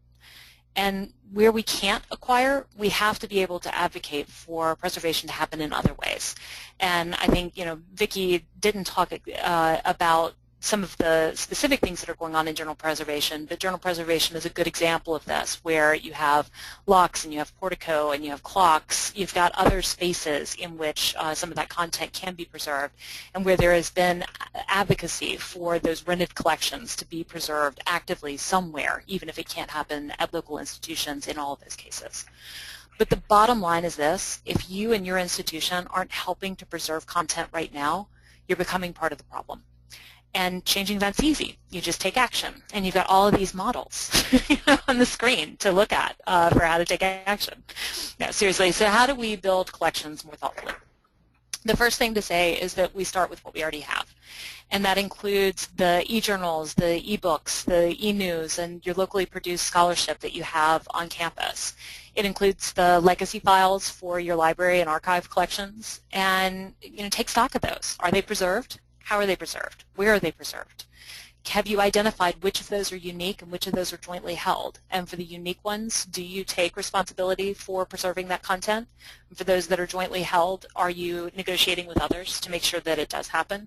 And where we can't acquire, we have to be able to advocate for preservation to happen in other ways. And I think, you know, Vicki didn't talk about some of the specific things that are going on in journal preservation, but journal preservation is a good example of this, where you have locks and you have portico and you have clocks. You've got other spaces in which some of that content can be preserved, and where there has been advocacy for those rented collections to be preserved actively somewhere, even if it can't happen at local institutions in all of those cases. But the bottom line is this: if you and your institution aren't helping to preserve content right now, you're becoming part of the problem. And changing that's easy. You just take action. And you've got all of these models on the screen to look at for how to take action. No, seriously, so how do we build collections more thoughtfully? The first thing to say is that we start with what we already have. And that includes the e-journals, the e-books, the e-news, and your locally produced scholarship that you have on campus. It includes the legacy files for your library and archive collections. And, you know, take stock of those. Are they preserved? How are they preserved? Where are they preserved? Have you identified which of those are unique and which of those are jointly held? And for the unique ones, do you take responsibility for preserving that content? And for those that are jointly held, are you negotiating with others to make sure that it does happen?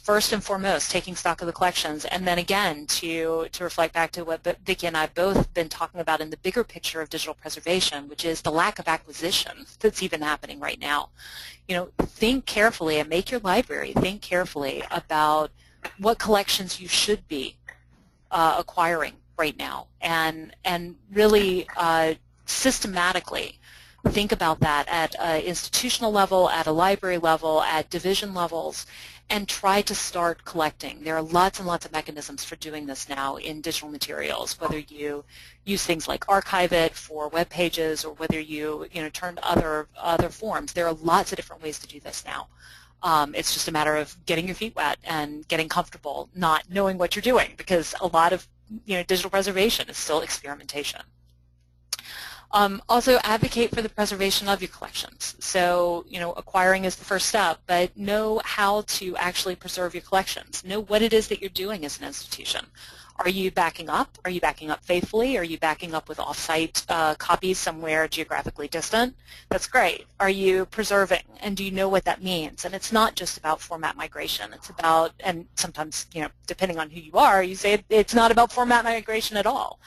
First and foremost, taking stock of the collections, and then again, to reflect back to what Vicki and I have both been talking about in the bigger picture of digital preservation, which is the lack of acquisition that's even happening right now. Think carefully and make your library think carefully about what collections you should be acquiring right now, and really systematically think about that at an institutional level, at a library level, at division levels, and try to start collecting. There are lots and lots of mechanisms for doing this now in digital materials, whether you use things like Archive It for web pages, or whether you turn to other forms. There are lots of different ways to do this now. It's just a matter of getting your feet wet and getting comfortable, not knowing what you're doing, because a lot of digital preservation is still experimentation. Also advocate for the preservation of your collections. So, acquiring is the first step, but know how to actually preserve your collections. Know what it is that you're doing as an institution. Are you backing up? Are you backing up faithfully? Are you backing up with off-site copies somewhere geographically distant? That's great. Are you preserving? And do you know what that means? And it's not just about format migration. It's about, and sometimes, depending on who you are, you say it's not about format migration at all.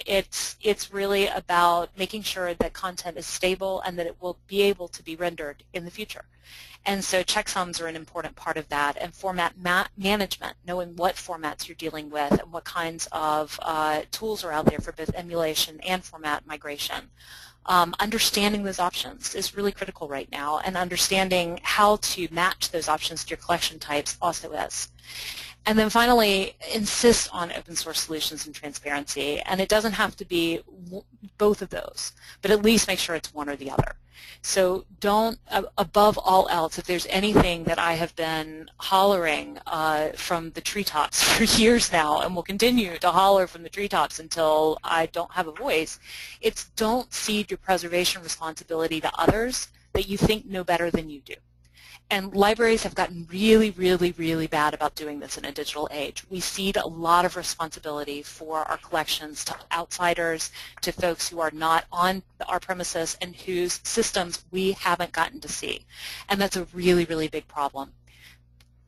It's really about making sure that content is stable and that it will be able to be rendered in the future. And so checksums are an important part of that, and format management, knowing what formats you're dealing with and what kinds of tools are out there for both emulation and format migration. Understanding those options is really critical right now, and understanding how to match those options to your collection types also is. And then finally, insist on open source solutions and transparency. And it doesn't have to be both of those, but at least make sure it's one or the other. So don't, above all else, if there's anything that I have been hollering from the treetops for years now, and will continue to holler from the treetops until I don't have a voice, it's don't cede your preservation responsibility to others that you think know better than you do. And libraries have gotten really, really, really bad about doing this in a digital age. We cede a lot of responsibility for our collections to outsiders, to folks who are not on our premises and whose systems we haven't gotten to see. And that's a really, really big problem.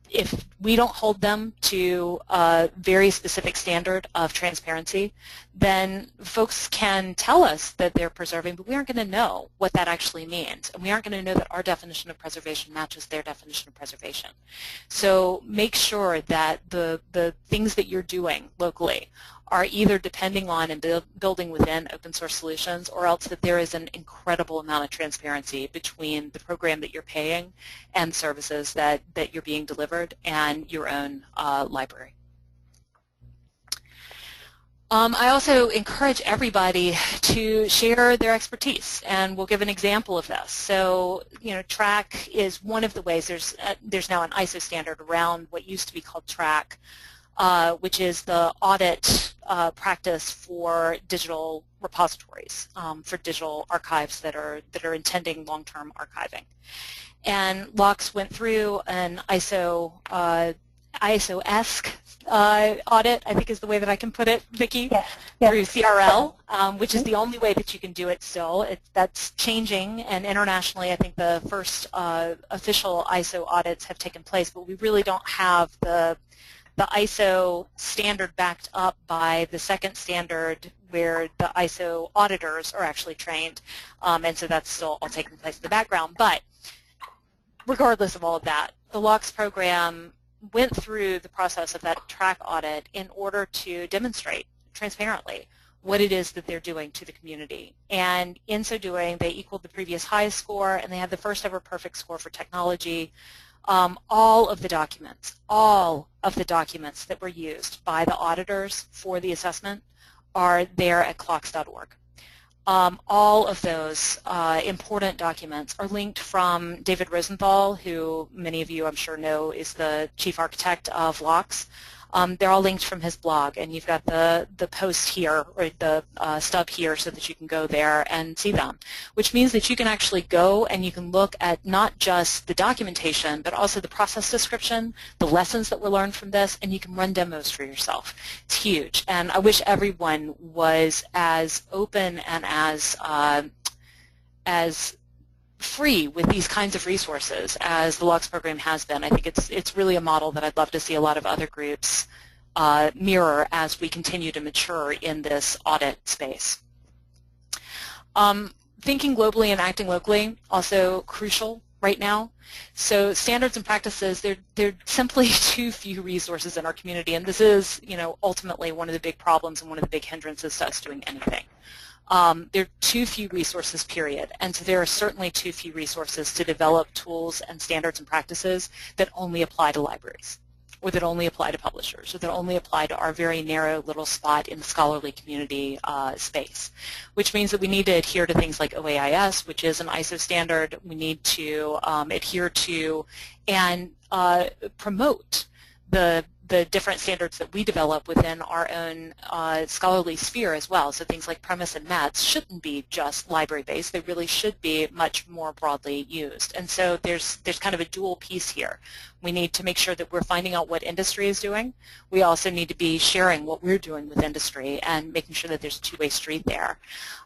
If we don't hold them to a very specific standard of transparency, then folks can tell us that they're preserving, but we aren't going to know what that actually means. And we aren't going to know that our definition of preservation matches their definition of preservation. So make sure that the things that you're doing locally are either depending on and building within open source solutions, or else that there is an incredible amount of transparency between the program that you're paying and services that you're being delivered and your own library. I also encourage everybody to share their expertise, and we'll give an example of this. So, TRAC is one of the ways. There's now an ISO standard around what used to be called TRAC, which is the audit practice for digital repositories, for digital archives that are intending long-term archiving. And LOCKSS went through an ISO-esque audit, I think is the way that I can put it, Vicki, yes. Through CRL, which is the only way that you can do it still. That's changing, and internationally I think the first official ISO audits have taken place, but we really don't have the ISO standard backed up by the second standard where the ISO auditors are actually trained, and so that's still all taking place in the background. But regardless of all of that, the LOCKSS program went through the process of that TRAC audit in order to demonstrate transparently what it is that they're doing to the community. And in so doing, they equaled the previous highest score, and they had the first ever perfect score for technology. All of the documents that were used by the auditors for the assessment are there at clocks.org. All of those important documents are linked from David Rosenthal, who many of you I'm sure know is the chief architect of LOCKSS. They're all linked from his blog, and you've got the post here, or the stub here, so that you can go there and see them, which means that you can actually go and you can look at not just the documentation, but also the process description, the lessons that were learned from this, and you can run demos for yourself. It's huge, and I wish everyone was as open and as free with these kinds of resources as the LOGS program has been. I think it's really a model that I'd love to see a lot of other groups mirror as we continue to mature in this audit space. Thinking globally and acting locally, also crucial right now. So standards and practices, they're simply too few resources in our community, and this is, ultimately one of the big problems and one of the big hindrances to us doing anything. There are too few resources, period, and so there are certainly too few resources to develop tools and standards and practices that only apply to libraries, or that only apply to publishers, or that only apply to our very narrow little spot in the scholarly community space, which means that we need to adhere to things like OAIS, which is an ISO standard. We need to adhere to and promote the different standards that we develop within our own scholarly sphere as well. So things like premise and METS shouldn't be just library-based. They really should be much more broadly used. And so there's kind of a dual piece here. We need to make sure that we're finding out what industry is doing. We also need to be sharing what we're doing with industry and making sure that there's a two-way street there.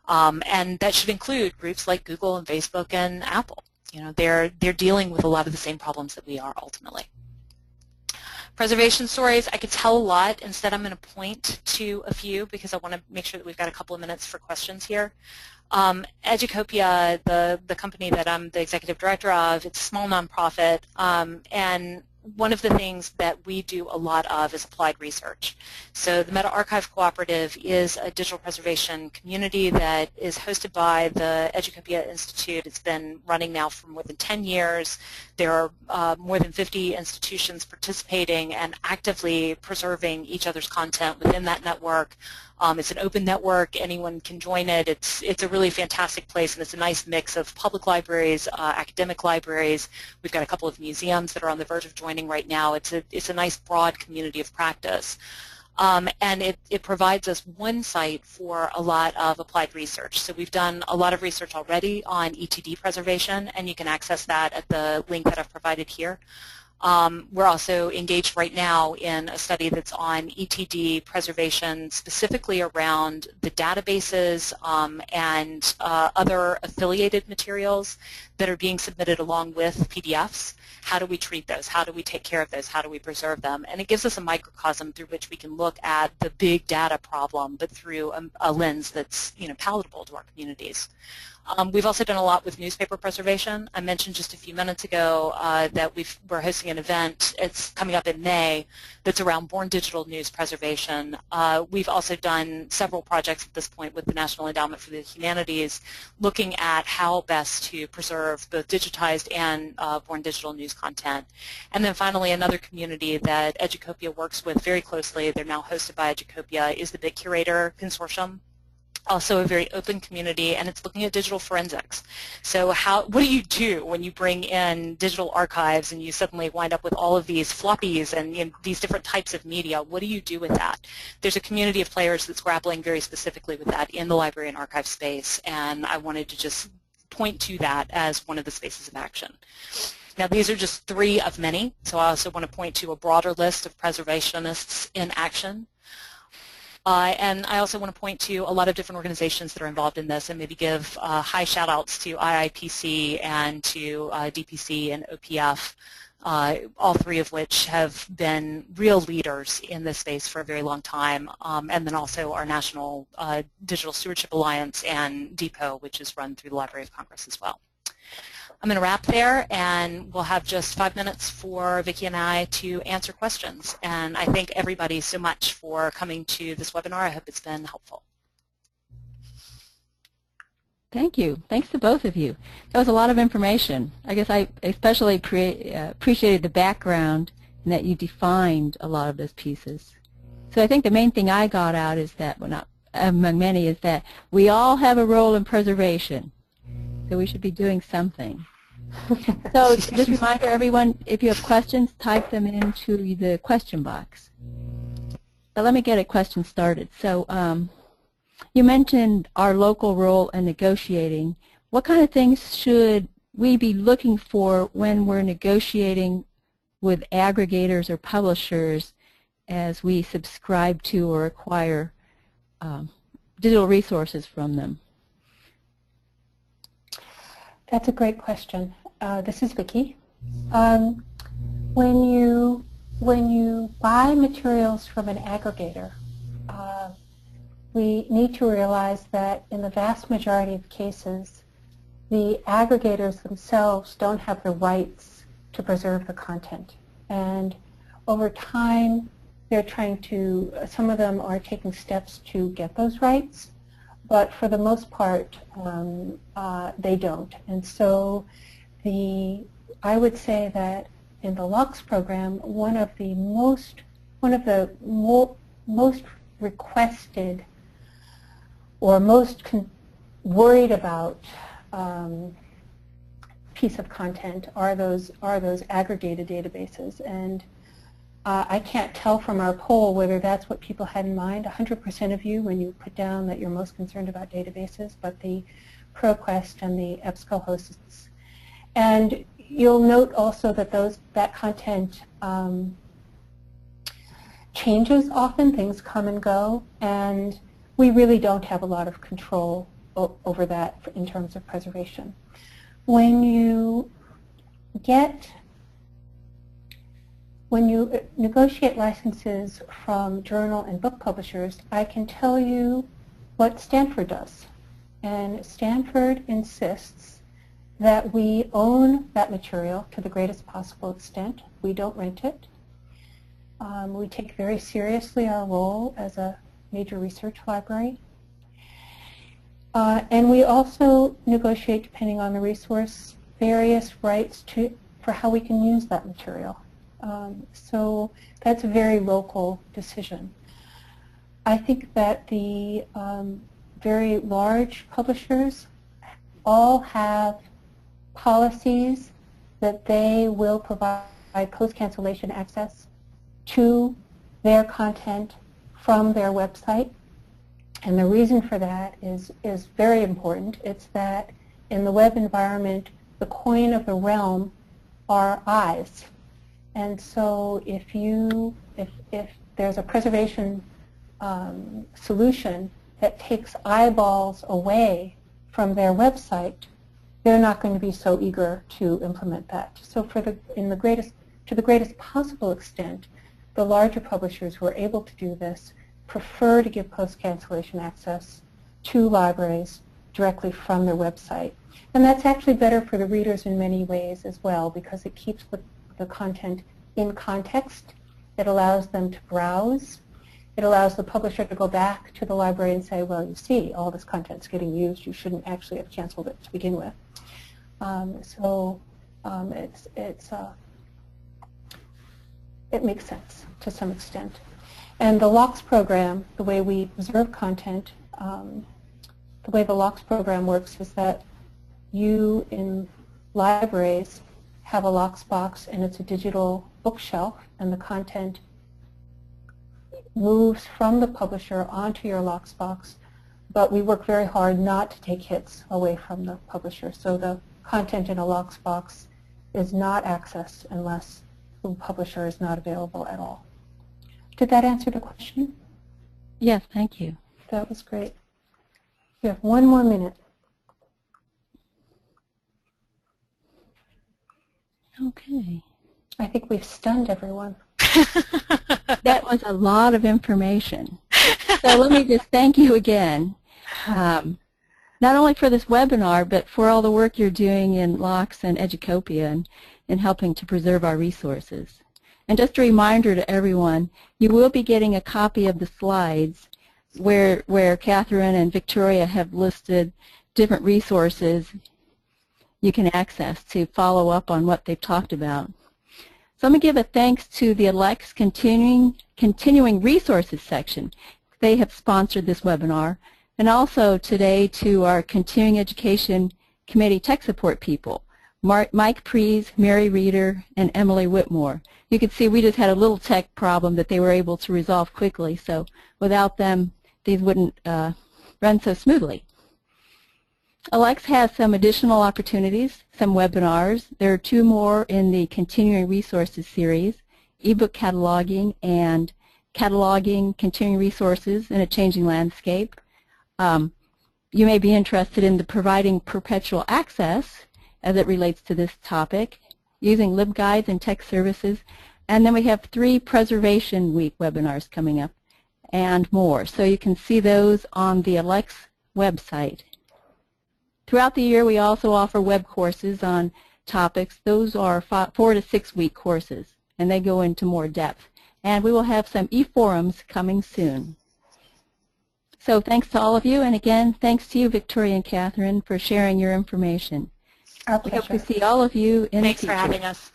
And that should include groups like Google and Facebook and Apple. They're dealing with a lot of the same problems that we are ultimately. Preservation stories, I could tell a lot. Instead, I'm going to point to a few because I want to make sure that we've got a couple of minutes for questions here. Educopia, the company that I'm the executive director of, it's a small nonprofit, and one of the things that we do a lot of is applied research. So the Meta Archive Cooperative is a digital preservation community that is hosted by the Educopia Institute. It's been running now for more than 10 years. There are more than 50 institutions participating and actively preserving each other's content within that network. It's an open network. Anyone can join it. It's a really fantastic place, and it's a nice mix of public libraries, academic libraries. We've got a couple of museums that are on the verge of joining right now. It's a nice broad community of practice. And it provides us one site for a lot of applied research. So we've done a lot of research already on ETD preservation, and you can access that at the link that I've provided here. We're also engaged right now in a study that's on ETD preservation, specifically around the databases and other affiliated materials that are being submitted along with PDFs. How do we treat those? How do we take care of those? How do we preserve them? And it gives us a microcosm through which we can look at the big data problem, but through a lens that's palatable to our communities. We've also done a lot with newspaper preservation. I mentioned just a few minutes ago that we're hosting an event. It's coming up in May that's around born digital news preservation. We've also done several projects at this point with the National Endowment for the Humanities looking at how best to preserve both digitized and born digital news content. And then finally, another community that Educopia works with very closely, they're now hosted by Educopia, is the Bit Curator Consortium. Also a very open community, and it's looking at digital forensics. So what do you do when you bring in digital archives and you suddenly wind up with all of these floppies and these different types of media? What do you do with that? There's a community of players that's grappling very specifically with that in the library and archive space, and I wanted to just point to that as one of the spaces of action. Now, these are just three of many, so I also want to point to a broader list of preservationists in action. And I also want to point to a lot of different organizations that are involved in this and maybe give high shout-outs to IIPC and to DPC and OPF, all three of which have been real leaders in this space for a very long time, and then also our National Digital Stewardship Alliance and DPO, which is run through the Library of Congress as well. I'm going to wrap there, and we'll have just 5 minutes for Vicki and I to answer questions. And I thank everybody so much for coming to this webinar. I hope it's been helpful. Thank you. Thanks to both of you. That was a lot of information. I guess I especially appreciated the background and that you defined a lot of those pieces. So I think the main thing I got out is that, well, not among many, is that we all have a role in preservation. So we should be doing something. So just a reminder, everyone, if you have questions, type them into the question box. So let me get a question started. So you mentioned our local role in negotiating. What kind of things should we be looking for when we're negotiating with aggregators or publishers as we subscribe to or acquire digital resources from them? That's a great question. This is Vicki. When you buy materials from an aggregator, we need to realize that in the vast majority of cases, the aggregators themselves don't have the rights to preserve the content. And over time, they're trying to, some of them are taking steps to get those rights, but for the most part, they don't. And so I would say that in the ALCTS program, one of the most requested or most worried about piece of content are those aggregated databases. And I can't tell from our poll whether that's what people had in mind. 100% of you, when you put down that you're most concerned about databases, but the ProQuest and the EBSCO-hosts. And you'll note also that that content changes often. Things come and go, and we really don't have a lot of control over that in terms of preservation. When you negotiate licenses from journal and book publishers, I can tell you what Stanford does. And Stanford insists that we own that material to the greatest possible extent. We don't rent it. We take very seriously our role as a major research library. And we also negotiate, depending on the resource, various rights for how we can use that material. So that's a very local decision. I think that the very large publishers all have policies that they will provide post-cancellation access to their content from their website. And the reason for that is very important. It's that in the web environment, the coin of the realm are eyes. And so if there's a preservation solution that takes eyeballs away from their website, they're not going to be so eager to implement that. So to the greatest possible extent, the larger publishers who are able to do this prefer to give post-cancellation access to libraries directly from their website. And that's actually better for the readers in many ways as well, because it keeps the content in context. It allows them to browse. It allows the publisher to go back to the library and say, well, you see, all this content's getting used. You shouldn't actually have canceled it to begin with. It makes sense to some extent. And the ALCTS program, the way we preserve content, the way the ALCTS program works is that you in libraries have a ALCTS box, and it's a digital bookshelf, and the content moves from the publisher onto your ALCTS box, but we work very hard not to take hits away from the publisher. So the content in a ALCTS box is not accessed unless the publisher is not available at all. Did that answer the question? Yes, thank you. That was great. You have 1 more minute. Okay. I think we've stunned everyone. That was a lot of information. So let me just thank you again, not only for this webinar, but for all the work you're doing in ALCTS and Educopia and in helping to preserve our resources. And just a reminder to everyone, you will be getting a copy of the slides where Katherine and Victoria have listed different resources you can access to follow up on what they've talked about. So I'm going to give a thanks to the ALCTS Continuing Resources section. They have sponsored this webinar. And also today to our Continuing Education Committee Tech Support people Mike Prees, Mary Reeder, and Emily Whitmore. You can see we just had a little tech problem that they were able to resolve quickly, so without them, these wouldn't run so smoothly. ALCTS has some additional opportunities, some webinars. There are 2 more in the Continuing Resources series, ebook cataloging and cataloging continuing resources in a changing landscape. You may be interested in the providing perpetual access as it relates to this topic, using LibGuides and tech services, and then we have 3 Preservation Week webinars coming up and more. So you can see those on the ALCTS website. Throughout the year, we also offer web courses on topics. Those are 4 to 6 week courses, and they go into more depth. And we will have some e-forums coming soon. So thanks to all of you, and again, thanks to you, Victoria and Katherine, for sharing your information. Our We pleasure. hope to see all of you in the future. Thanks for having us.